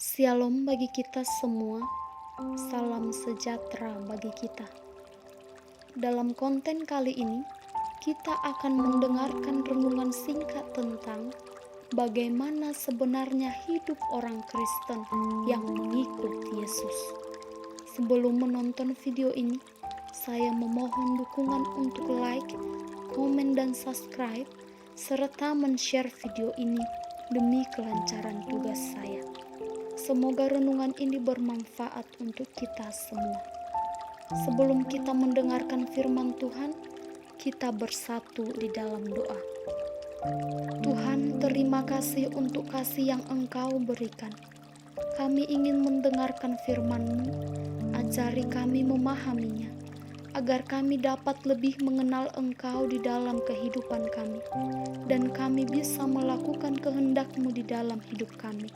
Shalom bagi kita semua, salam sejahtera bagi kita. Dalam konten kali ini, kita akan mendengarkan renungan singkat tentang bagaimana sebenarnya hidup orang Kristen yang mengikut Yesus. Sebelum menonton video ini, saya memohon dukungan untuk like, komen, dan subscribe, serta men-share video ini demi kelancaran tugas saya. Semoga renungan ini bermanfaat untuk kita semua. Sebelum kita mendengarkan firman Tuhan, kita bersatu di dalam doa. Tuhan, terima kasih untuk kasih yang Engkau berikan. Kami ingin mendengarkan firman-Mu, ajari kami memahaminya, agar kami dapat lebih mengenal Engkau di dalam kehidupan kami, dan kami bisa melakukan kehendak-Mu di dalam hidup kami.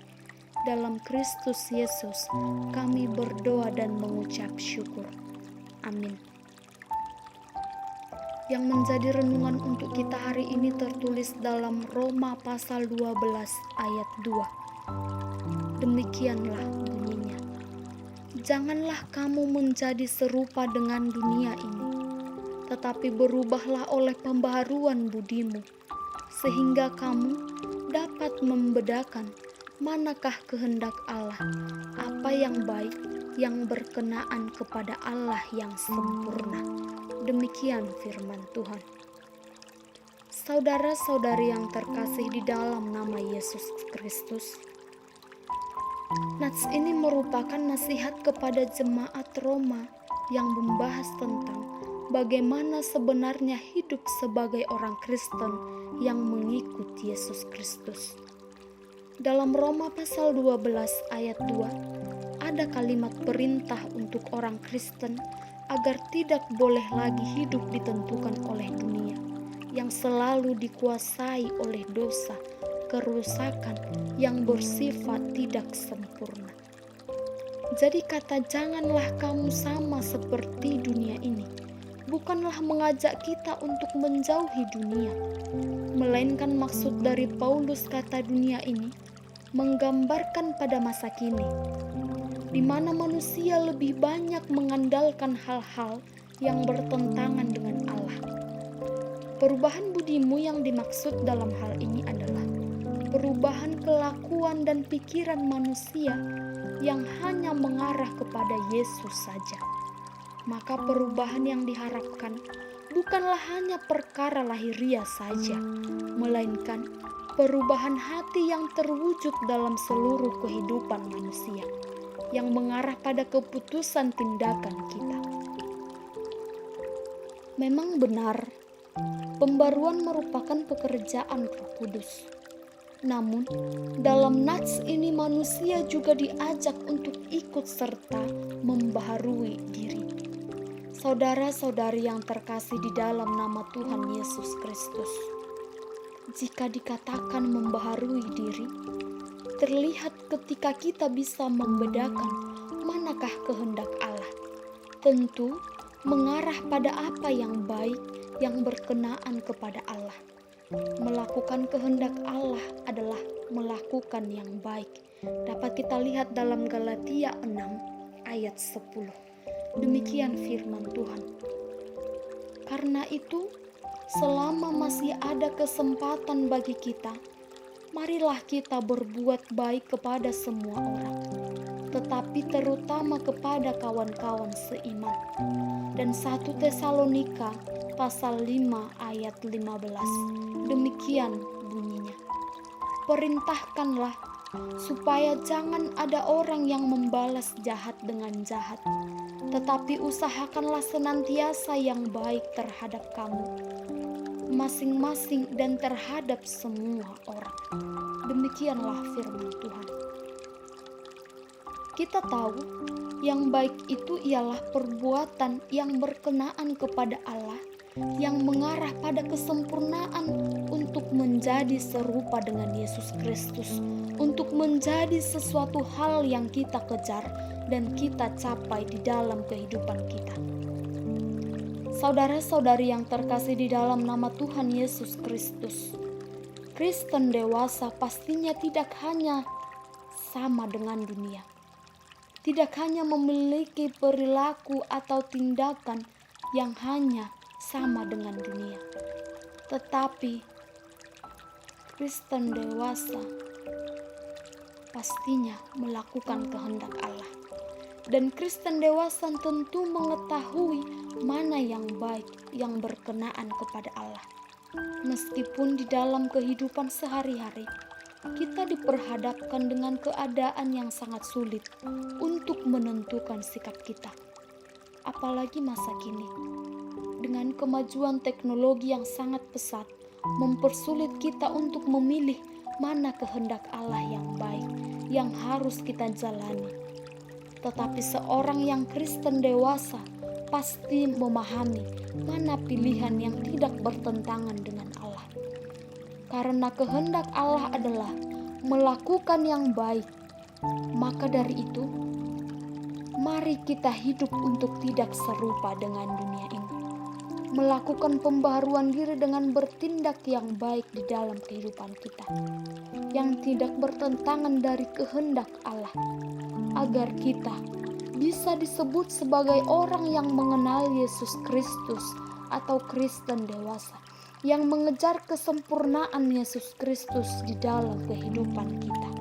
Dalam Kristus Yesus, kami berdoa dan mengucap syukur. Amin. Yang menjadi renungan untuk kita hari ini tertulis dalam Roma pasal 12 ayat 2. Demikianlah bunyinya. Janganlah kamu menjadi serupa dengan dunia ini, tetapi berubahlah oleh pembaharuan budimu, sehingga kamu dapat membedakan manakah kehendak Allah, apa yang baik, yang berkenaan kepada Allah yang sempurna. Demikian firman Tuhan. Saudara-saudari yang terkasih di dalam nama Yesus Kristus, nats ini merupakan nasihat kepada jemaat Roma yang membahas tentang bagaimana sebenarnya hidup sebagai orang Kristen yang mengikut Yesus Kristus. Dalam Roma pasal 12 ayat 2, ada kalimat perintah untuk orang Kristen agar tidak boleh lagi hidup ditentukan oleh dunia yang selalu dikuasai oleh dosa, kerusakan yang bersifat tidak sempurna. Jadi kata janganlah kamu sama seperti dunia ini bukanlah mengajak kita untuk menjauhi dunia, melainkan maksud dari Paulus kata dunia ini menggambarkan pada masa kini, di mana manusia lebih banyak mengandalkan hal-hal yang bertentangan dengan Allah. Perubahan budimu yang dimaksud dalam hal ini adalah perubahan kelakuan dan pikiran manusia yang hanya mengarah kepada Yesus saja. Maka perubahan yang diharapkan bukanlah hanya perkara lahiriah saja, melainkan perubahan hati yang terwujud dalam seluruh kehidupan manusia, yang mengarah pada keputusan tindakan kita. Memang benar, pembaruan merupakan pekerjaan Roh Kudus. Namun, dalam nats ini manusia juga diajak untuk ikut serta membaharui diri. Saudara-saudari yang terkasih di dalam nama Tuhan Yesus Kristus, jika dikatakan membaharui diri, terlihat ketika kita bisa membedakan manakah kehendak Allah. Tentu mengarah pada apa yang baik, yang berkenaan kepada Allah. Melakukan kehendak Allah adalah melakukan yang baik. Dapat kita lihat dalam Galatia 6 ayat 10. Demikian firman Tuhan. Karena itu, selama masih ada kesempatan bagi kita, marilah kita berbuat baik kepada semua orang, tetapi terutama kepada kawan-kawan seiman. Dan 1 Tesalonika pasal 5 ayat 15. Demikian bunyinya. Perintahkanlah supaya jangan ada orang yang membalas jahat dengan jahat, tetapi usahakanlah senantiasa yang baik terhadap kamu masing-masing dan terhadap semua orang. Demikianlah firman Tuhan. Kita tahu yang baik itu ialah perbuatan yang berkenaan kepada Allah, yang mengarah pada kesempurnaan untuk menjadi serupa dengan Yesus Kristus, untuk menjadi sesuatu hal yang kita kejar dan kita capai di dalam kehidupan kita. Saudara-saudari yang terkasih di dalam nama Tuhan Yesus Kristus, Kristen dewasa pastinya tidak hanya sama dengan dunia. Tidak hanya memiliki perilaku atau tindakan yang hanya sama dengan dunia, tetapi Kristen dewasa pastinya melakukan kehendak Allah. Dan Kristen dewasa tentu mengetahui mana yang baik, yang berkenaan kepada Allah. Meskipun di dalam kehidupan sehari-hari kita diperhadapkan dengan keadaan yang sangat sulit untuk menentukan sikap kita. Apalagi masa kini, dengan kemajuan teknologi yang sangat pesat, mempersulit kita untuk memilih mana kehendak Allah yang baik, yang harus kita jalani. Tetapi seorang yang Kristen dewasa pasti memahami mana pilihan yang tidak bertentangan dengan Allah. Karena kehendak Allah adalah melakukan yang baik. Maka dari itu, mari kita hidup untuk tidak serupa dengan dunia ini. Melakukan pembaharuan diri dengan bertindak yang baik di dalam kehidupan kita, yang tidak bertentangan dari kehendak Allah, agar kita bisa disebut sebagai orang yang mengenal Yesus Kristus atau Kristen dewasa, yang mengejar kesempurnaan Yesus Kristus di dalam kehidupan kita.